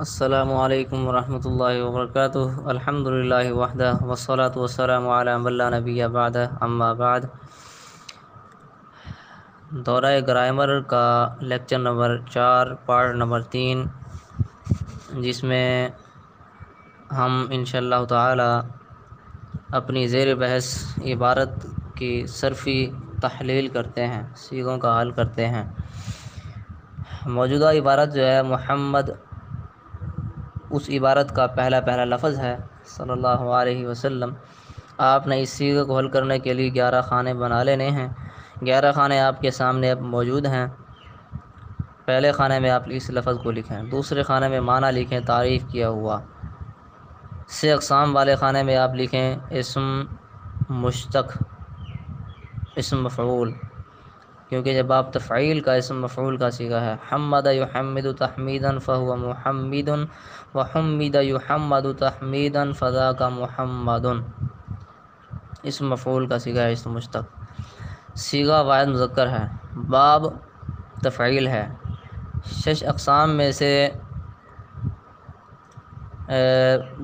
السلام علیکم ورحمۃ اللہ وبرکاتہ۔ الحمد للہ وحدہ والصلاة والسلام علی من لا نبی بعدہ، اما بعد۔ دورہ گرامر کا لیکچر نمبر 4 پارٹ نمبر 3، جس میں ہم انشاءاللہ تعالی اپنی زیر بحث عبارت کی صرفی تحلیل کرتے ہیں، صیغوں کا حل کرتے ہیں۔ موجودہ عبارت جو ہے محمد، اس عبارت کا پہلا لفظ ہے صلی اللہ علیہ وسلم۔ آپ نے اس صیغے کو حل کرنے کے لیے 11 خانے بنا لینے ہیں۔ 11 خانے آپ کے سامنے اب موجود ہیں۔ پہلے خانے میں آپ اس لفظ کو لکھیں، دوسرے خانے میں معنی لکھیں تعریف کیا ہوا، سے اقسام والے خانے میں آپ لکھیں اسم مشتق، اسم مفعول، کیونکہ جب آپ تفعیل کا اسم مفعول کا صیغہ ہے، حمد یحمد تحمیدا فهو محمد وحمد یحمد تحمیدا فذاک محمد، اسم مفعول کا صیغہ ہے اسم مشتق۔ صیغہ واحد مذکر ہے، باب تفعیل ہے۔ 6 اقسام میں سے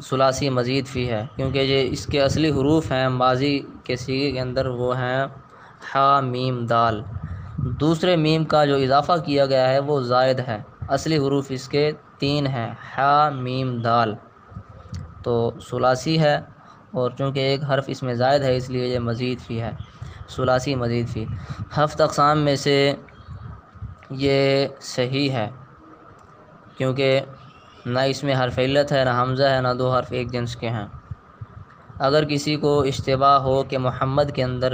ثلاثی مزید فی ہے، کیونکہ یہ اس کے اصلی حروف ہیں ماضی کے صیغے کے اندر، وہ ہیں حا میم دال۔ دوسرے میم کا جو اضافہ کیا گیا ہے وہ زائد ہے، اصلی حروف اس کے 3 ہیں، حا میم دال، تو ثلاثی ہے، اور چونکہ ایک حرف اس میں زائد ہے اس لیے یہ مزید فی ہے، ثلاثی مزید فی۔ 7 اقسام میں سے یہ صحیح ہے، کیونکہ نہ اس میں حرف علت ہے، نہ حمزہ ہے، نہ 2 حرف ایک جنس کے ہیں۔ اگر کسی کو اشتباہ ہو کہ محمد کے اندر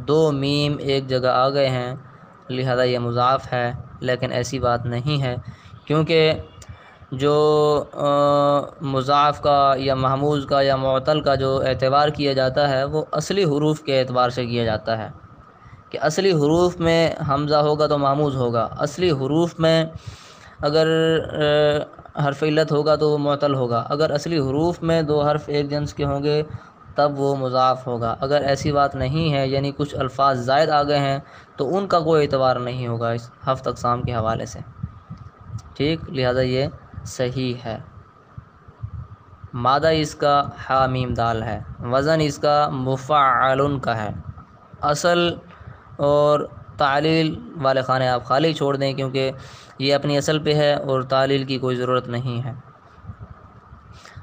2 میم ایک جگہ آ گئے ہیں لہذا یہ مضاعف ہے، لیکن ایسی بات نہیں ہے، کیونکہ جو مضاعف کا یا محموز کا یا معطل کا جو اعتبار کیا جاتا ہے وہ اصلی حروف کے اعتبار سے کیا جاتا ہے، کہ اصلی حروف میں حمزہ ہوگا تو محموز ہوگا، اصلی حروف میں اگر حرف علت ہوگا تو وہ معطل ہوگا، اگر اصلی حروف میں 2 حرف ایک جنس کے ہوں گے تب وہ مضاعف ہوگا۔ اگر ایسی بات نہیں ہے، یعنی کچھ الفاظ زائد آ گئے ہیں تو ان کا کوئی اعتبار نہیں ہوگا اس 7 اقسام کے حوالے سے، ٹھیک، لہذا یہ صحیح ہے۔ مادہ اس کا حا میم دال ہے، وزن اس کا مفعل کا ہے۔ اصل اور تعلیل والے خانے آپ خالی چھوڑ دیں، کیونکہ یہ اپنی اصل پہ ہے اور تعلیل کی کوئی ضرورت نہیں ہے۔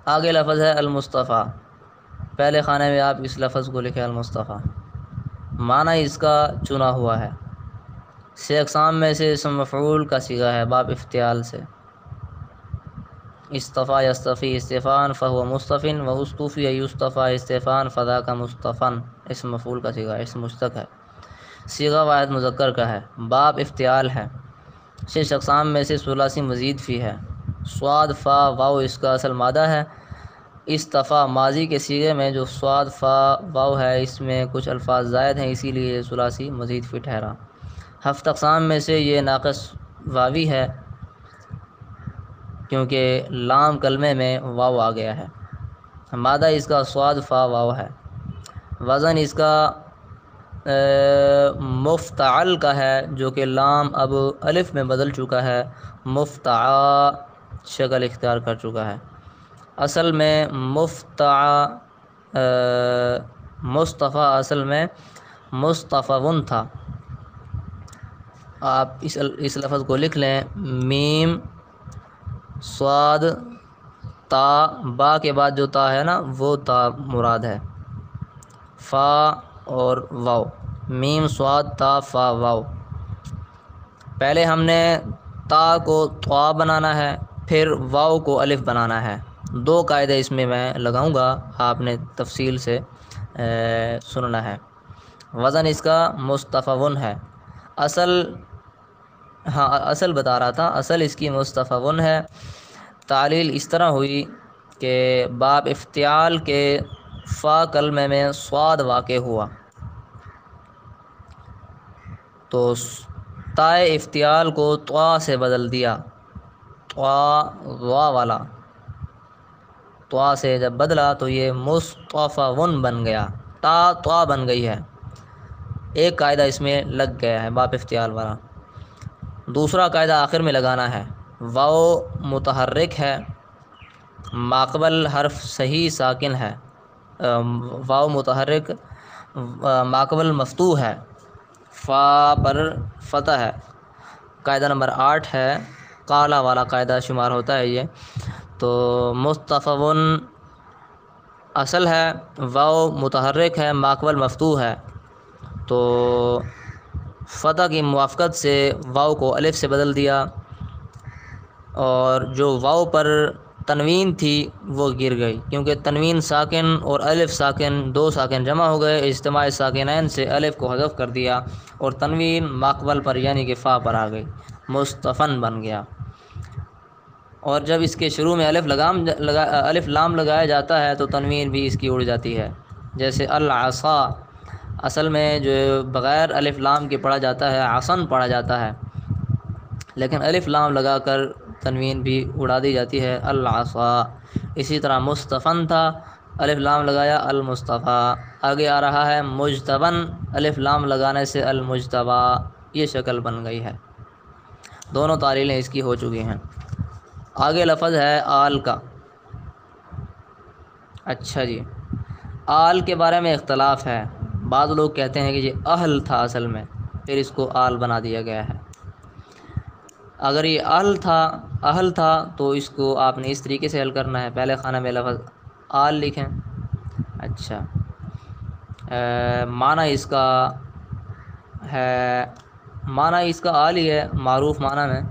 آگے لفظ ہے المصطفیٰ، پہلے خانے میں آپ اس لفظ کو لکھیں المصطفیٰ۔ معنی اس کا چنا ہوا ہے، 6 اقسام میں سے اسم مفعول کا صیغہ ہے باب افتعال سے، اصطفیٰ یصطفی استفان فہو مصطفن و اصطفی یصطفیٰ استفان فذاک مصطفن، اسم مفعول کا صیغہ ہے، اسم مشتق ہے، صیغہ واحد مذکر کا ہے، باب افتعال ہے۔ 6 اقسام میں سے ثلاثی مزید فی ہے، صاد فا واو اس کا اصل مادہ ہے۔ اصطفیٰ ماضی کے صیغے میں جو صاد فا واو ہے اس میں کچھ الفاظ زائد ہیں، اسی لیے یہ ثلاثی مزید فی ٹھہرا۔ 7 اقسام میں سے یہ ناقص واوی ہے، کیونکہ لام کلمے میں واو آ گیا ہے۔ مادہ اس کا صاد فا واو ہے۔ وزن اس کا مفتعل کا ہے، جو کہ لام اب الف میں بدل چکا ہے، مفتعا شکل اختیار کر چکا ہے۔ اصل میں مصطفیٰ اصل میں مصطفون تھا۔ آپ اس لفظ کو لکھ لیں، میم صاد تا، با کے بعد جو تا ہے نا وہ تا مراد ہے، فا اور واو، میم صاد تا فا واو۔ پہلے ہم نے تا کو طا بنانا ہے، پھر واو کو الف بنانا ہے۔ 2 قاعدے اس میں لگاؤں گا، آپ نے تفصیل سے سننا ہے۔ وزن اس کا مصطفون ہے، اصل بتا رہا تھا، اصل اس کی مصطفون ہے۔ تعلیل اس طرح ہوئی کہ باب افتعال کے فا کلمے میں صاد واقع ہوا تو تائے افتعال کو طا سے بدل دیا، طا وا والا، طا سے جب بدلا تو یہ مصطفون بن گیا، تا طا بن گئی ہے۔ ایک قاعدہ اس میں لگ گیا ہے باب افتعال والا۔ دوسرا قاعدہ آخر میں لگانا ہے، واو متحرک ہے، ماقبل حرف صحیح ساکن ہے، واو متحرک ماقبل مفتوح ہے، فا پر فتح ہے۔ قاعدہ نمبر 8 ہے، قالا والا قاعدہ شمار ہوتا ہے یہ۔ تو مصطفون اصل ہے، واو متحرک ہے، ماقبل مفتوح ہے، تو فتح کی موافقت سے واو کو الف سے بدل دیا، اور جو واو پر تنوین تھی وہ گر گئی، کیونکہ تنوین ساکن اور الف ساکن دو ساکن جمع ہو گئے، اجتماع ساکنین سے الف کو حذف کر دیا اور تنوین ماقبل پر یعنی کہ فا پر آ گئی، مصطفن بن گیا۔ اور جب اس کے شروع میں الف لام لگایا جاتا ہے تو تنوین بھی اس کی اڑ جاتی ہے، جیسے العصا اصل میں جو بغیر الف لام کے پڑھا جاتا ہے عصن پڑھا جاتا ہے، لیکن الف لام لگا کر تنوین بھی اڑا دی جاتی ہے، العصا۔ اسی طرح مصطفن تھا، الف لام لگایا المصطفیٰ۔ آگے آ رہا ہے مجتبن، الف لام لگانے سے المجتبیٰ، یہ شکل بن گئی ہے، دونوں تعلیلیں اس کی ہو چکی ہیں۔ آگے لفظ ہے آل کا۔ اچھا جی، آل کے بارے میں اختلاف ہے، بعض لوگ کہتے ہیں کہ یہ اہل تھا اصل میں، پھر اس کو آل بنا دیا گیا ہے۔ اگر یہ اہل تھا تو اس کو آپ نے اس طریقے سے حل کرنا ہے، پہلے خانہ میں لفظ آل لکھیں۔ اچھا، معنی اس کا ہے، معنی اس کا آل ہی ہے، معروف معنی میں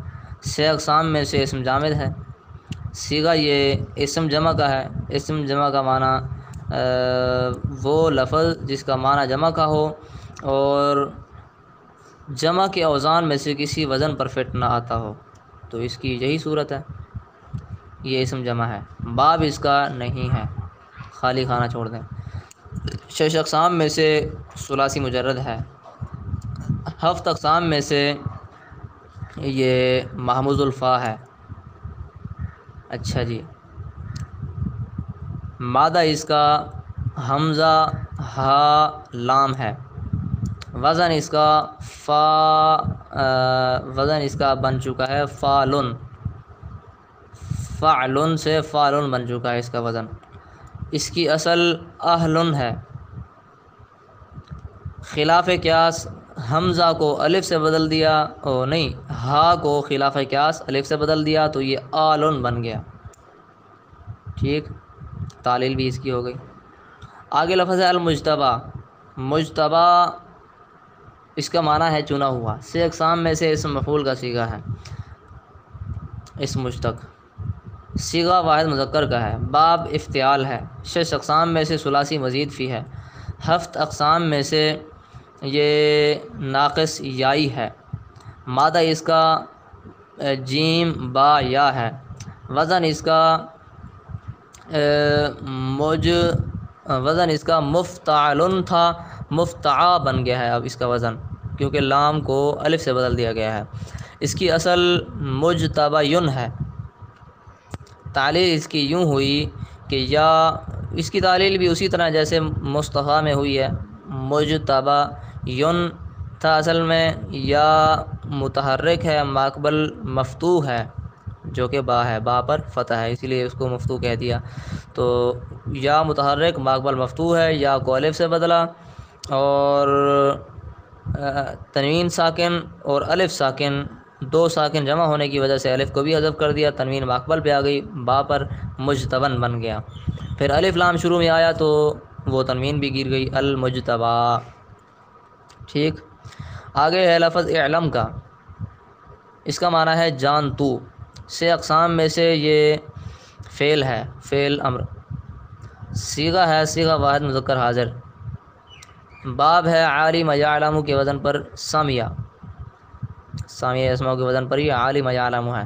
سے اقسام میں سے اسم جامد ہے۔ صیغہ یہ اسم جمع کا ہے، اسم جمع کا معنی وہ لفظ جس کا معنی جمع کا ہو اور جمع کے اوزان میں سے کسی وزن پر فٹ نہ آتا ہو، تو اس کی یہی صورت ہے، یہ اسم جمع ہے۔ باب اس کا نہیں ہے، خالی خانہ چھوڑ دیں۔ شش اقسام میں سے ثلاثی مجرد ہے، ہفت اقسام میں سے یہ محموز الفا ہے۔ اچھا جی، مادہ اس کا حمزہ ہا لام ہے، وزن اس کا وزن اس کا بن چکا ہے فالن، فعلن سے فالن بن چکا ہے اس کا وزن۔ اس کی اصل اہلن ہے، خلاف قیاس حمزہ کو الف سے بدل دیا، نہیں، ہا کو خلاف قیاس الف سے بدل دیا تو یہ آلن بن گیا، ٹھیک، تعلیل بھی اس کی ہو گئی۔ آگے لفظ ہے المجتبیٰ۔ مجتبیٰ اس کا معنی ہے چنا ہوا، سے اقسام میں سے اسم مفعول کا صیغہ ہے، اسم مشتق، صیغہ واحد مذکر کا ہے، باب افتعال ہے، شش اقسام میں سے ثلاثی مزید فی ہے، ہفت اقسام میں سے یہ ناقص یائی ہے، مادہ اس کا جیم با یا ہے، وزن اس کا وزن اس کا مفتعلن تھا، مفتعا بن گیا ہے اب اس کا وزن، کیونکہ لام کو الف سے بدل دیا گیا ہے۔ اس کی اصل مجتبین ہے، تعلیل اس کی یوں ہوئی کہ یا، اس کی تعلیل بھی اسی طرح جیسے مصطفیٰ میں ہوئی ہے، مجتبین تھا اصل میں، یا متحرک ہے، ماقبل مفتوح ہے جو کہ با ہے، با پر فتح ہے، اسی لیے اس کو مفتوح کہہ دیا۔ تو یا متحرک ماقبل مفتوح ہے، یا کو الف سے بدلا، اور تنوین ساکن اور الف ساکن دو ساکن جمع ہونے کی وجہ سے الف کو بھی حذف کر دیا، تنوین ماقبل پہ آ گئی، با پر مجتبن بن گیا، پھر الف لام شروع میں آیا تو وہ تنوین بھی گر گئی، المجتبیٰ، ٹھیک۔ آگے ہے لفظ اعلم کا، اس کا معنی ہے جان تو، سے اقسام میں سے یہ فعل ہے، فعل امر، صیغہ ہے، صیغہ واحد مذکر حاضر، باب ہے عالم یعلم کے وزن پر سامیہ، سامیہ اسماء کے وزن پر یہ عالم یعلم ہے،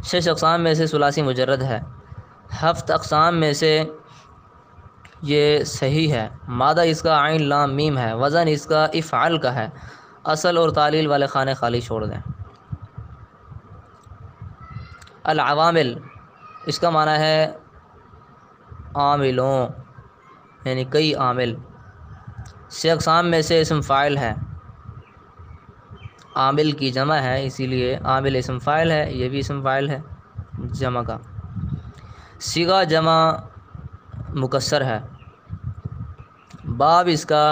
شش اقسام میں سے ثلاثی مجرد ہے، ہفت اقسام میں سے یہ صحیح ہے، مادہ اس کا عین لام میم ہے، وزن اس کا افعل کا ہے، اصل اور تعلیل والے خانے خالی چھوڑ دیں۔ العوامل، اس کا معنی ہے عاملوں، یعنی کئی عامل، سے اقسام میں سے اسم فاعل ہے، عامل کی جمع ہے، اسی لیے عامل اسم فاعل ہے، یہ بھی اسم فاعل ہے جمع کا۔ صیغہ جمع مکسر ہے، باب اس کا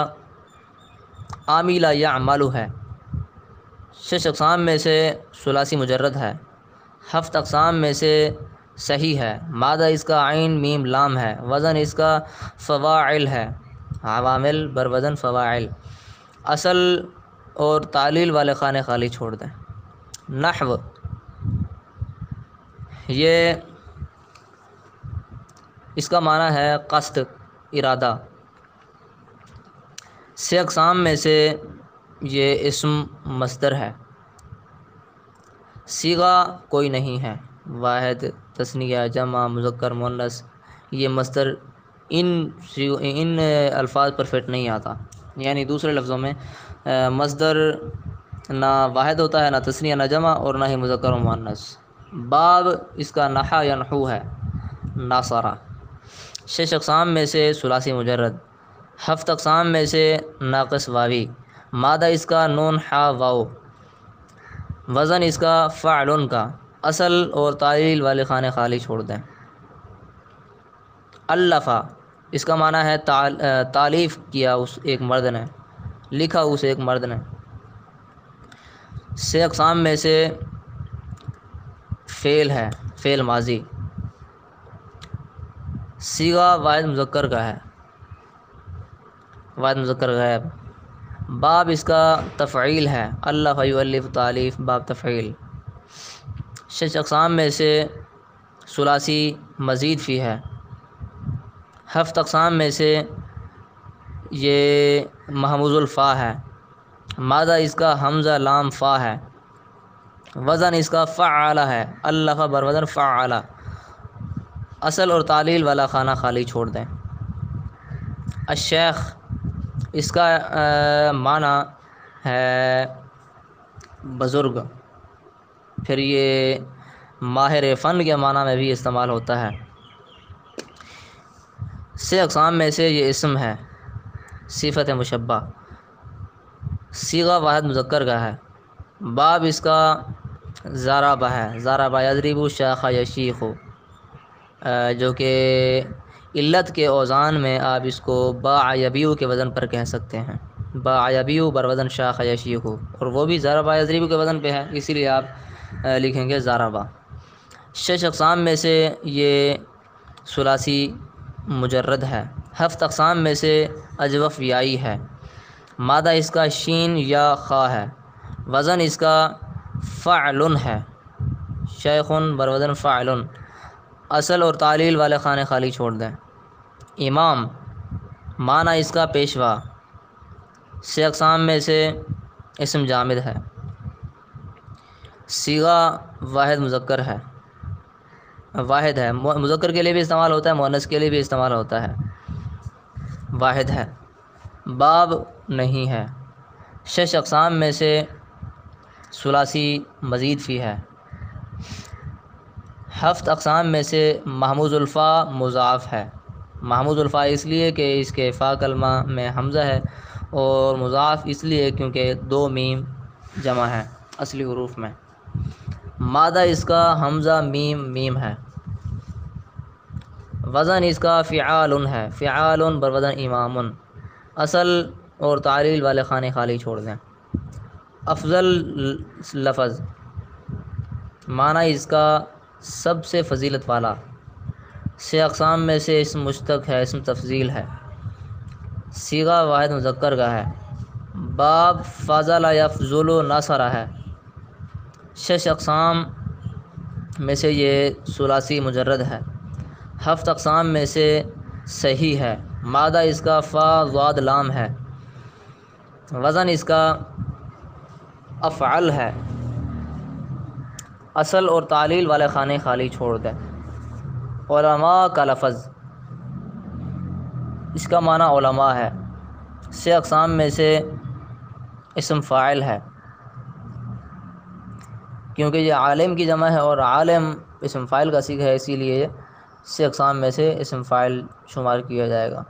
عامل یعمل ہے، 6 اقسام میں سے ثلاثی مجرد ہے، 7 اقسام میں سے صحیح ہے، مادہ اس کا عین میم لام ہے، وزن اس کا فواعل ہے، عوامل بر وزن فواعل، اصل اور تعلیل والے خانے خالی چھوڑ دیں۔ نحو، یہ اس کا معنی ہے قصد، ارادہ۔ 6 اقسام میں سے یہ اسم مصدر ہے۔ صیغہ کوئی نہیں ہے، واحد، تثنیہ، جمع، مذکر، مؤنث، یہ مصدر ان الفاظ پر فٹ نہیں آتا، یعنی دوسرے لفظوں میں مصدر نہ واحد ہوتا ہے، نہ تثنیہ، نہ جمع، اور نہ ہی مذکر و مؤنث۔ باب اس کا نحا ینحو ہے، ناصرہ۔ 6 اقسام میں سے ثلاثی مجرد، 7 اقسام میں سے ناقص واوی، مادہ اس کا نون حا واو، وزن اس کا فعل کا، اصل اور تعلیل والے خانے خالی چھوڑ دیں۔ الفا، اس کا معنی ہے تعلیف کیا اس ایک مرد نے، لکھا اس ایک مرد نے۔ 6 اقسام میں سے فعل ہے، فعل ماضی، صیغہ واحد مذکر کا ہے، واحد مذکر غائب۔ باب اس کا تفعیل ہے، الف یؤلف تالیف، باب تفعیل۔ 6 اقسام میں سے ثلاثی مزید فی ہے، 7 اقسام میں سے یہ محموز الفا ہے، مادہ اس کا حمزہ لام فا ہے، وزن اس کا فعال ہے، الف بر وزن فعال، اصل اور تعلیل والا خانہ خالی چھوڑ دیں۔ الشیخ، اس کا معنی ہے بزرگ، پھر یہ ماہر فن کے معنی میں بھی استعمال ہوتا ہے۔ 6 اقسام میں سے یہ اسم ہے، صفت مشبہ، صیغہ واحد مذکر کا ہے۔ باب اس کا ضربہ ہے، ضربہ یضرب شاخ یشیخ، جو کہ علت کے اوزان میں آپ اس کو باع یبیع کے وزن پر کہہ سکتے ہیں، باع یبیع بر وزن شاخ یشیخ، اور وہ بھی ضربہ یضرب کے وزن پہ ہے، اسی لیے آپ لکھیں گے ضربہ۔ 6 اقسام میں سے یہ ثلاثی مجرد ہے، 7 اقسام میں سے اجوف یائی ہے، مادہ اس کا شین یا خا ہے، وزن اس کا فعل ہے، شیخ بر وزن فعل، اصل اور تعلیل والے خانے خالی چھوڑ دیں۔ امام، معنی اس کا پیشوا، 6 اقسام میں سے اسم جامد ہے، صیغہ واحد مذکر ہے، واحد ہے، مذکر کے لیے بھی استعمال ہوتا ہے، مؤنث کے لیے بھی استعمال ہوتا ہے، واحد ہے۔ باب نہیں ہے، 6 اقسام میں سے ثلاثی مزید فی ہے، 7 اقسام میں سے محموز الفا مضاعف ہے، محموز الفا اس لیے کہ اس کے فا کلمہ میں حمزہ ہے، اور مضاعف اس لیے کیونکہ 2 میم جمع ہے اصلی حروف میں۔ مادہ اس کا حمزہ میم میم ہے، وزن اس کا فعال ہے، فعال بر وزن امام، اصل اور تعلیل والے خانے خالی چھوڑ دیں۔ افضل لفظ، معنی اس کا سب سے فضیلت والا، 6 اقسام میں سے اسم مشتق ہے، اسم تفضیل ہے، صیغہ واحد مذکر کا ہے۔ باب فضل یفضل ناصرہ ہے، 6 اقسام میں سے یہ ثلاثی مجرد ہے، 7 اقسام میں سے صحیح ہے، مادہ اس کا فا ضاد لام ہے، وزن اس کا افعل ہے، اصل اور تعلیل والے خانے خالی چھوڑ دیں۔ علماء کا لفظ، اس کا معنی علماء ہے، 6 اقسام میں سے اسم فاعل ہے، کیونکہ یہ عالم کی جمع ہے اور عالم اسم فاعل کا صیغہ ہے، اسی لیے 6 اقسام میں سے اسم فاعل شمار کیا جائے گا۔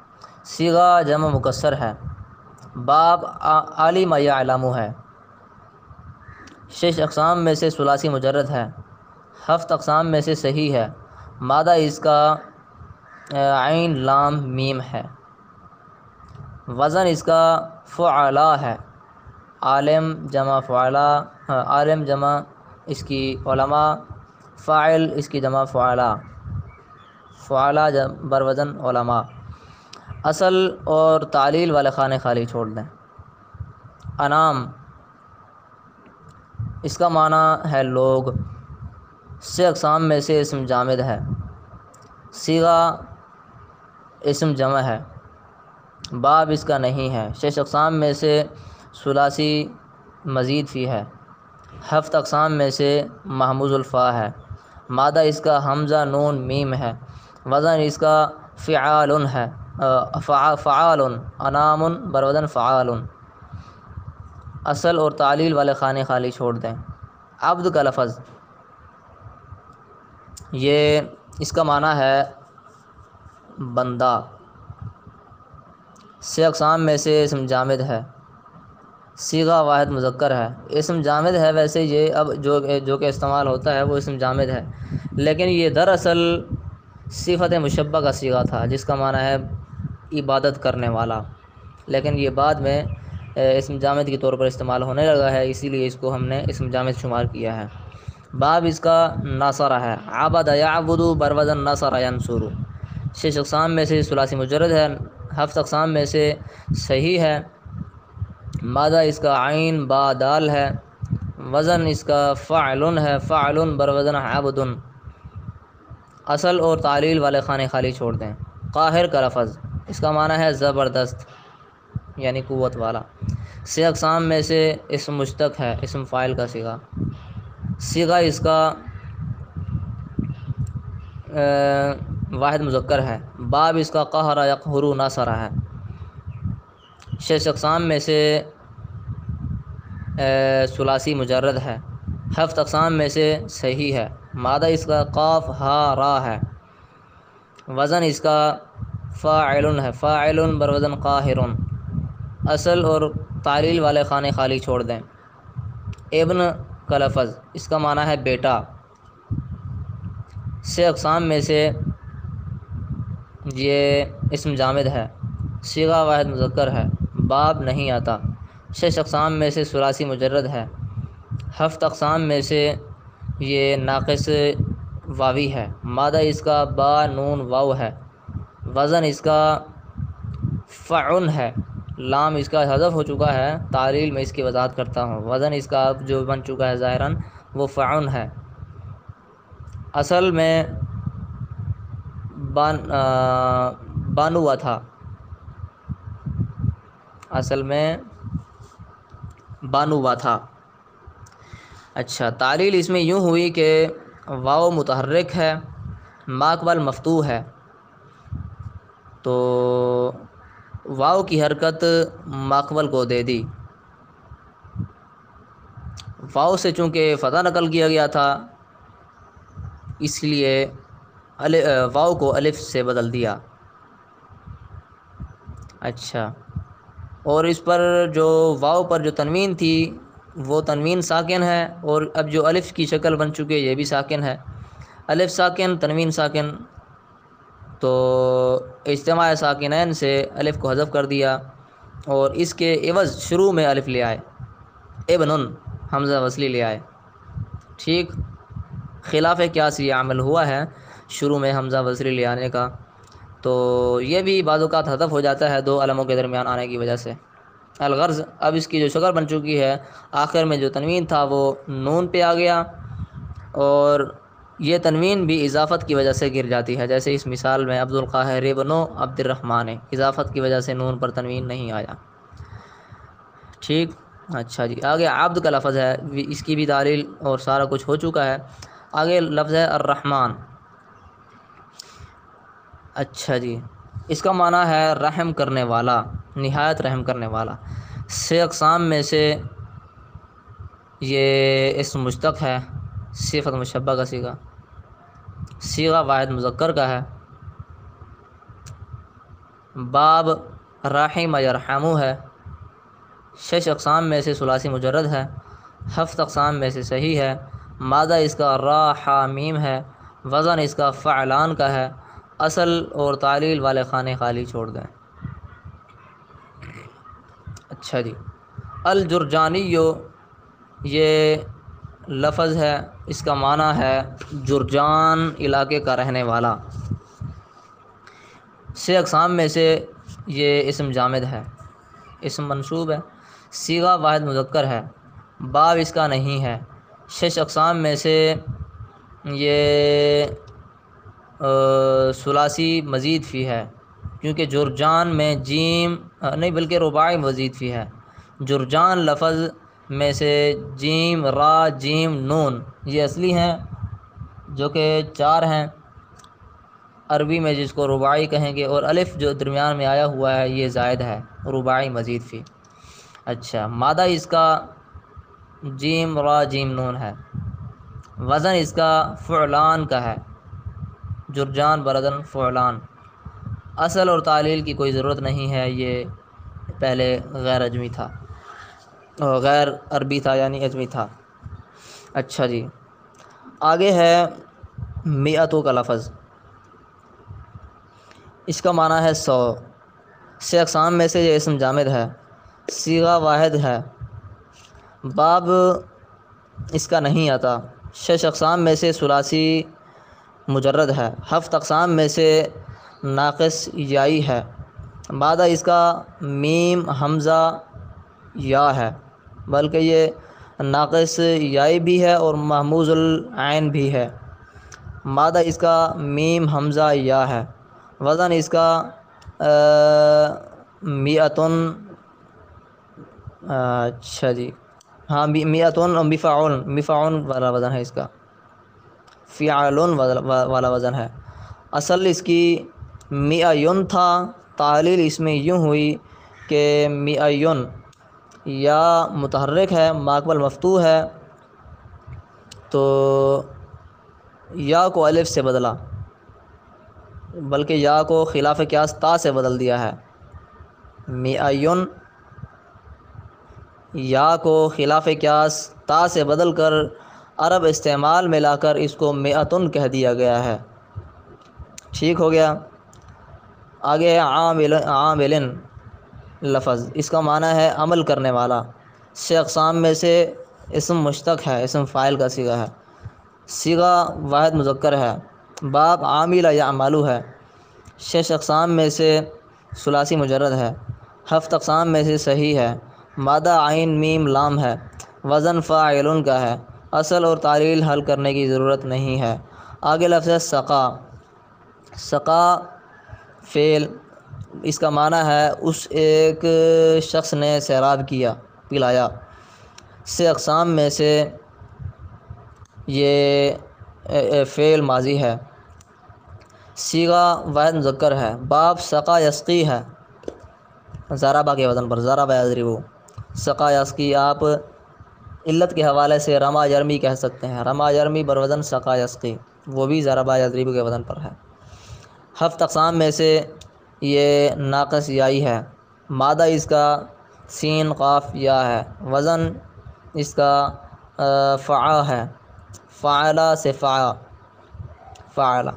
صیغہ جمع مکسر ہے۔ باب علم یعلم ہے، شش اقسام میں سے ثلاثی مجرد ہے، ہفت اقسام میں سے صحیح ہے، مادہ اس کا عین لام میم ہے، وزن اس کا فعلا ہے، عالم جمع فعلا، عالم جمع اس کی علماء، فاعل اس کی جمع فعلا، فعلا بروزن علماء۔ اصل اور تعلیل والے خانے خالی چھوڑ دیں۔ انام اس کا معنی ہے لوگ، سے اقسام میں سے اسم جامد ہے، صیغہ اسم جمع ہے، باب اس کا نہیں ہے، شش اقسام میں سے ثلاثی مزید فی ہے، ہفت اقسام میں سے محموز الفا ہے، مادہ اس کا حمزہ نون میم ہے، وزن اس کا فعال ہے، فعال، انام بروزن فعال۔ اصل اور تعلیل والے خانے خالی چھوڑ دیں۔ عبد کا لفظ، یہ اس کا معنی ہے بندہ، سے اقسام میں سے اسم جامد ہے، صیغہ واحد مذکر ہے، اسم جامد ہے، ویسے یہ اب جو کہ استعمال ہوتا ہے وہ اسم جامد ہے، لیکن یہ دراصل صفت مشبہ کا صیغہ تھا جس کا معنی ہے عبادت کرنے والا، لیکن یہ بعد میں اسم جامد کے طور پر استعمال ہونے لگا ہے، اسی لیے اس کو ہم نے اسم جامد شمار کیا ہے۔ باب اس کا ناصرہ ہے، عبد یعبد بروزن نصر ینصر، شش اقسام میں سے ثلاثی مجرد ہے، ہفت اقسام میں سے صحیح ہے، مادہ اس کا عین با دال ہے، وزن اس کا فعل ہے، فعل بروزن عبد۔ اصل اور تعلیل والے خانے خالی چھوڑ دیں۔ قاہر کا لفظ، اس کا معنی ہے زبردست یعنی قوت والا، سے اقسام میں سے اسم مشتق ہے، اسم فاعل کا صیغہ، صیغہ اس کا واحد مذکر ہے، باب اس کا قہر یقہر ناصر ہے، شش اقسام میں سے ثلاثی مجرد ہے، ہفت اقسام میں سے صحیح ہے، مادہ اس کا قاف ہا را ہے، وزن اس کا فاعل ہے، فاعل بروزن قاہر۔ اصل اور تعلیل والے خانے خالی چھوڑ دیں۔ ابن کا لفظ، اس کا معنی ہے بیٹا، سے اقسام میں سے یہ اسم جامد ہے، صیغہ واحد مذکر ہے، باب نہیں آتا، شش اقسام میں سے ثلاثی مجرد ہے، ہفت اقسام میں سے یہ ناقص واوی ہے، مادہ اس کا با نون واو ہے، وزن اس کا فعن ہے، لام اس کا حذف ہو چکا ہے، تعلیل میں اس کی وضاحت کرتا ہوں، وزن اس کا اب جو بن چکا ہے ظاہراً وہ فعن ہے۔ اصل میں بانوا تھا، اصل میں بانوا تھا۔ اچھا، تعلیل اس میں یوں ہوئی کہ واو متحرک ہے، ماقبل مفتوح ہے، تو واو کی حرکت ماقبل کو دے دی، واو سے چونکہ فتح نقل کیا گیا تھا اس لیے واو کو الف سے بدل دیا۔ اچھا، اور اس پر جو واو پر جو تنوین تھی وہ تنوین ساکن ہے، اور اب جو الف کی شکل بن چکی ہے یہ بھی ساکن ہے، الف ساکن تنوین ساکن، تو اجتماع ساکنین سے الف کو حذف کر دیا اور اس کے عوض شروع میں الف لے آئے، ابن حمزہ وصلی لے آئے، ٹھیک، خلاف قیاسی عمل ہوا ہے شروع میں حمزہ وصلی لے آنے کا، تو یہ بھی بعض اوقات حذف ہو جاتا ہے دو علموں کے درمیان آنے کی وجہ سے۔ الغرض، اب اس کی جو شکل بن چکی ہے آخر میں جو تنوین تھا وہ نون پہ آ گیا، اور یہ تنوین بھی اضافت کی وجہ سے گر جاتی ہے، جیسے اس مثال میں عبد القاہر ابن عبد الرحمن، اضافت کی وجہ سے نون پر تنوین نہیں آیا، ٹھیک۔ اچھا جی، آگے عبد کا لفظ ہے، اس کی بھی تعلیل اور سارا کچھ ہو چکا ہے، آگے لفظ ہے الرحمن۔ اچھا جی، اس کا معنی ہے رحم کرنے والا، نہایت رحم کرنے والا، سے اقسام میں سے یہ اسم مشتق ہے، صفت مشبہ کا صیغہ، صیغہ واحد مذکر کا ہے، باب راحم یرحمو ہے، شش اقسام میں سے ثلاثی مجرد ہے، ہفت اقسام میں سے صحیح ہے، مادہ اس کا را حا میم ہے، وزن اس کا فعلان کا ہے، اصل اور تعلیل والے خانے خالی چھوڑ دیں۔ اچھا جی، الجرجانی یہ لفظ ہے، اس کا معنی ہے جرجان علاقے کا رہنے والا۔ 6 اقسام میں سے یہ اسم جامد ہے، اسم منصوب ہے، صیغہ واحد مذکر ہے، باب اس کا نہیں ہے۔ 6 اقسام میں سے یہ ثلاثی مزید فی ہے، کیونکہ جرجان میں جیم نہیں بلکہ رباعی مزید فی ہے۔ جرجان لفظ میں سے جیم را جیم نون یہ اصلی ہیں، جو کہ 4 ہیں عربی میں، جس کو رباعی کہیں گے، اور الف جو درمیان میں آیا ہوا ہے یہ زائد ہے، رباعی مزید فی۔ اچھا، مادہ اس کا جیم را جیم نون ہے، وزن اس کا فعلان کا ہے، جرجان بردن فعلان۔ اصل اور تعلیل کی کوئی ضرورت نہیں ہے، یہ پہلے غیر اجمی تھا، غیر عربی تھا یعنی اجمی تھا۔ اچھا جی، آگے ہے میعتوں کا لفظ، اس کا معنی ہے 100۔ 6 اقسام میں سے یہ اسم جامد ہے، صیغہ واحد ہے، باب اس کا نہیں آتا۔ 6 اقسام میں سے ثلاثی مجرد ہے، 7 اقسام میں سے ناقص یائی ہے، مادہ اس کا میم حمزہ یا ہے، بلکہ یہ ناقص یائی بھی ہے اور محموز العین بھی ہے۔ مادہ اس کا میم حمزہ یا ہے، وزن اس کا میعتن، اچھا جی ہاں میعتن مفعول والا وزن ہے، اس کا فعلن والا وزن ہے۔ اصل اس کی میعین تھا، تعلیل اس میں یوں ہوئی کہ میعین یا متحرک ہے، ماقبل مفتوح ہے، تو یا کو الف سے بدلا، بلکہ یا کو خلاف قیاس تا سے بدل دیا ہے۔ میعین یا کو خلاف قیاس تا سے بدل کر عرب استعمال میں لا کر اس کو میعتن کہہ دیا گیا ہے۔ ٹھیک ہو گیا۔ آگے ہے عاملن لفظ، اس کا معنی ہے عمل کرنے والا۔ 6 اقسام میں سے اسم مشتق ہے، اسم فاعل کا صیغہ ہے، صیغہ واحد مذکر ہے، باب عامل یعمل ہے۔ 6 اقسام میں سے ثلاثی مجرد ہے، 7 اقسام میں سے صحیح ہے، مادہ عین میم لام ہے، وزن فاعل کا ہے، اصل اور تعلیل حل کرنے کی ضرورت نہیں ہے۔ آگے لفظ ہے سقا، سقا فعل، اس کا معنی ہے اس ایک شخص نے سیراب کیا، پلایا۔ 6 اقسام میں سے یہ فعل ماضی ہے، صیغہ واحد مذکر ہے، باب سقا یسقی ہے، ضربہ کے وزن پر، ضرب یضرب، سقا یسقی۔ آپ علت کے حوالے سے رما یرمی کہہ سکتے ہیں، رما یرمی بروزن سقا یسقی، وہ بھی ضربہ یضرب کے وزن پر ہے۔ 7 اقسام میں سے یہ ناقص یائی ہے، مادہ اس کا سین قاف یا ہے، وزن اس کا فعا ہے، فعلا سے فعا، فعلا۔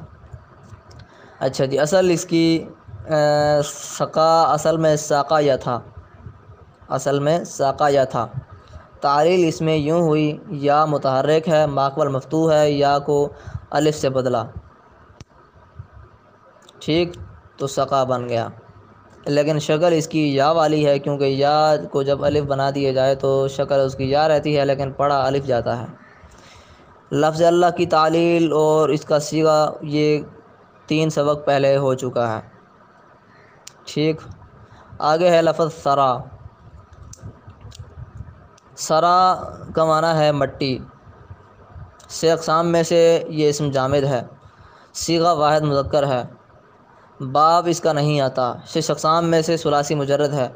اچھا جی، اصل اس کی سقا اصل میں ساقا یا تھا، اصل میں ساقا یا تھا، تعلیل اس میں یوں ہوئی، یا متحرک ہے، ماقبل مفتوح ہے، یا کو الف سے بدلا، ٹھیک، تو سقا بن گیا، لیکن شکل اس کی یا والی ہے، کیونکہ یا کو جب الف بنا دیا جائے تو شکل اس کی یا رہتی ہے، لیکن پڑھا الف جاتا ہے۔ لفظ اللہ کی تعلیل اور اس کا صیغہ یہ 3 سبق پہلے ہو چکا ہے، ٹھیک۔ آگے ہے لفظ سرا، سرا کا معنی ہے مٹی۔ 6 اقسام میں سے یہ اسم جامد ہے، صیغہ واحد مذکر ہے، باب اس کا نہیں آتا۔ 6 اقسام میں سے ثلاثی مجرد ہے،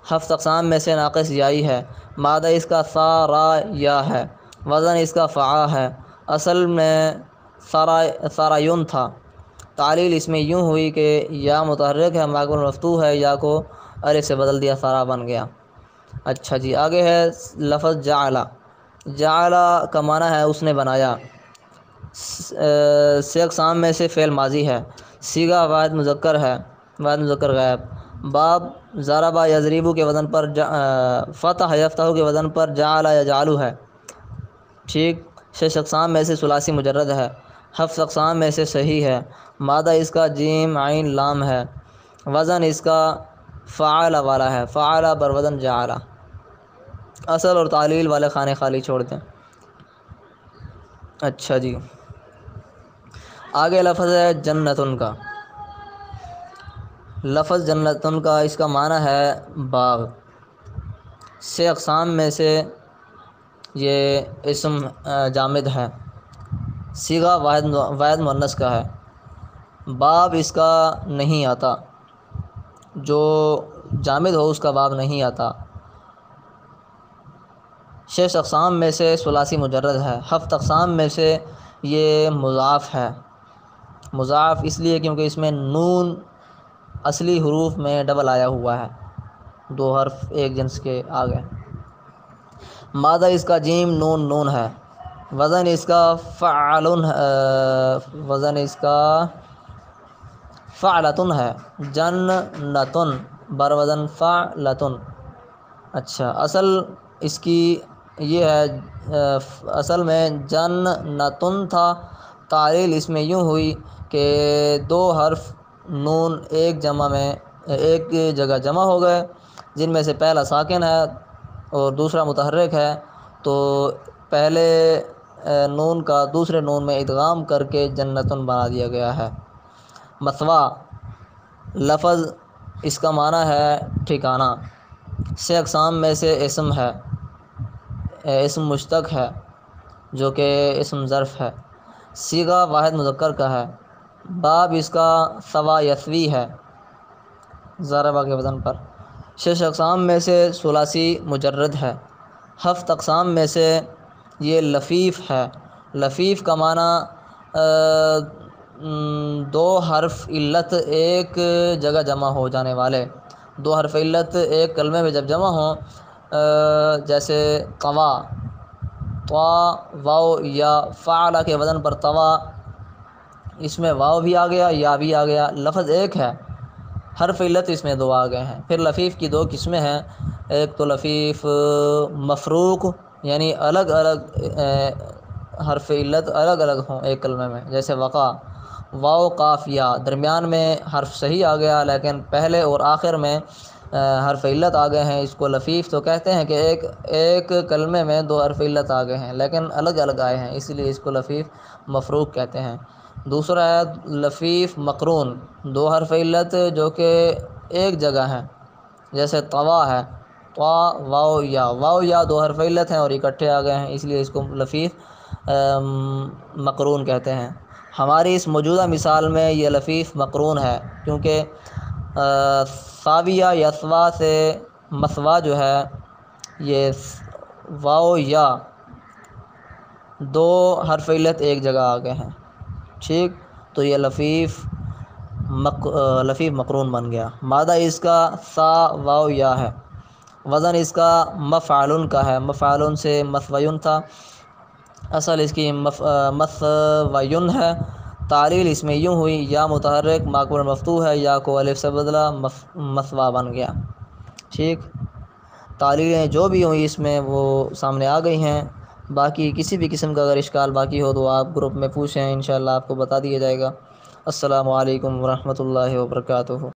7 اقسام میں سے ناقص یائی ہے، مادہ اس کا سا را یا ہے، وزن اس کا فعا ہے، اصل میں سارایون تھا، تعلیل اس میں یوں ہوئی کہ یا متحرک ہے، ماقبل مفتوح ہے، یا کو الف سے بدل دیا، سارا بن گیا۔ اچھا جی، آگے ہے لفظ جعل، جعل کا معنی ہے اس نے بنایا، سے اقسام میں سے فعل ماضی ہے، صیغہ واحد مذکر ہے، واحد مذکر غائب۔ باب ضربہ یضربو کے وزن پر فتح یفتح کے وزن پر جعل یجعلو ہے، ٹھیک۔ شش اقسام میں سے ثلاثی مجرد ہے، ہفت اقسام میں سے صحیح ہے، مادہ اس کا جیم عین لام ہے، وزن اس کا فعل والا ہے، فعل بر وزن جعل۔ اصل اور تعلیل والے خانے خالی چھوڑ دیں۔ اچھا جی، آگے لفظ ہے جنتن کا۔ لفظ جنتن کا اس کا معنی ہے باغ۔ سے اقسام میں سے یہ اسم جامد ہے، صیغہ واحد مؤنث کا ہے، باب اس کا نہیں آتا، جو جامد ہو اس کا باب نہیں آتا۔ شش اقسام میں سے ثلاثی مجرد ہے، ہفت اقسام میں سے یہ مضاف ہے۔ مضاف اس لیے کیونکہ اس میں نون اصلی حروف میں ڈبل آیا ہوا ہے، دو حرف ایک جنس کے آگے۔ مادہ اس کا جیم نون نون ہے، وزن اس کا فعلن وزن اس کا فعلتن ہے، جنتن بر وزن فعلتن۔ اچھا، اصل اس کی یہ ہے، اصل میں جنتن تھا، تعلیل اس میں یوں ہوئی کہ دو حرف نون ایک جگہ جمع ہو گئے، جن میں سے پہلا ساکن ہے اور دوسرا متحرک ہے، تو پہلے نون کا دوسرے نون میں ادغام کر کے جنتن بنا دیا گیا ہے۔ مثوا لفظ اس کا معنی ہے ٹھکانہ، سے اقسام میں سے اسم ہے، اسم مشتق ہے جو کہ اسم ظرف ہے، صیغہ واحد مذکر کا ہے، باب اس کا ثوا یثوی ہے، ضربہ کے وزن پر۔ شش اقسام میں سے ثلاثی مجرد ہے، ہفت اقسام میں سے یہ لفیف ہے۔ لفیف کا معنی دو حرف علت ایک جگہ جمع ہو جانے والے، دو حرف علت ایک کلمے میں جب جمع ہوں، جیسے طوا، طوا واو یا فعل کے وزن پر طوا، اس میں واو بھی آ گیا یا بھی آ گیا، لفظ ایک ہے، حرف علت اس میں دو آ گئے ہیں۔ پھر لفیف کی دو قسمیں ہیں، ایک تو لفیف مفروق یعنی الگ الگ حرف علت الگ الگ ہوں ایک کلمے میں، جیسے وقع، واو قاف یا، درمیان میں حرف صحیح آ گیا لیکن پہلے اور آخر میں حرف علت آ گئے ہیں، اس کو لفیف تو کہتے ہیں کہ ایک کلمے میں دو حرف علت آ گئے ہیں لیکن الگ الگ آئے ہیں، اس لیے اس کو لفیف مفروق کہتے ہیں۔ دوسرا ہے لفیف مقرون، دو حرف علت جو کہ ایک جگہ ہیں، جیسے طوا ہے، طوا واو یا دو حرف علت ہیں اور اکٹھے آ گئے ہیں، اس لیے اس کو لفیف مقرون کہتے ہیں۔ ہماری اس موجودہ مثال میں یہ لفیف مقرون ہے، کیونکہ ثاویہ یا ثوا سے مثوا جو ہے یہ واو یا دو حرف علت ایک جگہ آ گئے ہیں، ٹھیک، تو یہ لفیف مقرون بن گیا۔ مادہ اس کا ثا واو یا ہے، وزن اس کا مفعلن کا ہے، مفعلن سے مثوین تھا، اصل اس کی مثوین ہے، تعلیل اس میں یوں ہوئی یا متحرک ماقبل مفتوح ہے، یا کو الف سے بدلا مثوا بن گیا، ٹھیک۔ تعلیلیں جو بھی ہوئی اس میں وہ سامنے آ گئی ہیں، باقی کسی بھی قسم کا اگر اشکال باقی ہو تو آپ گروپ میں پوچھیں، انشاءاللہ آپ کو بتا دیا جائے گا۔ السلام علیکم ورحمۃ اللہ وبرکاتہ۔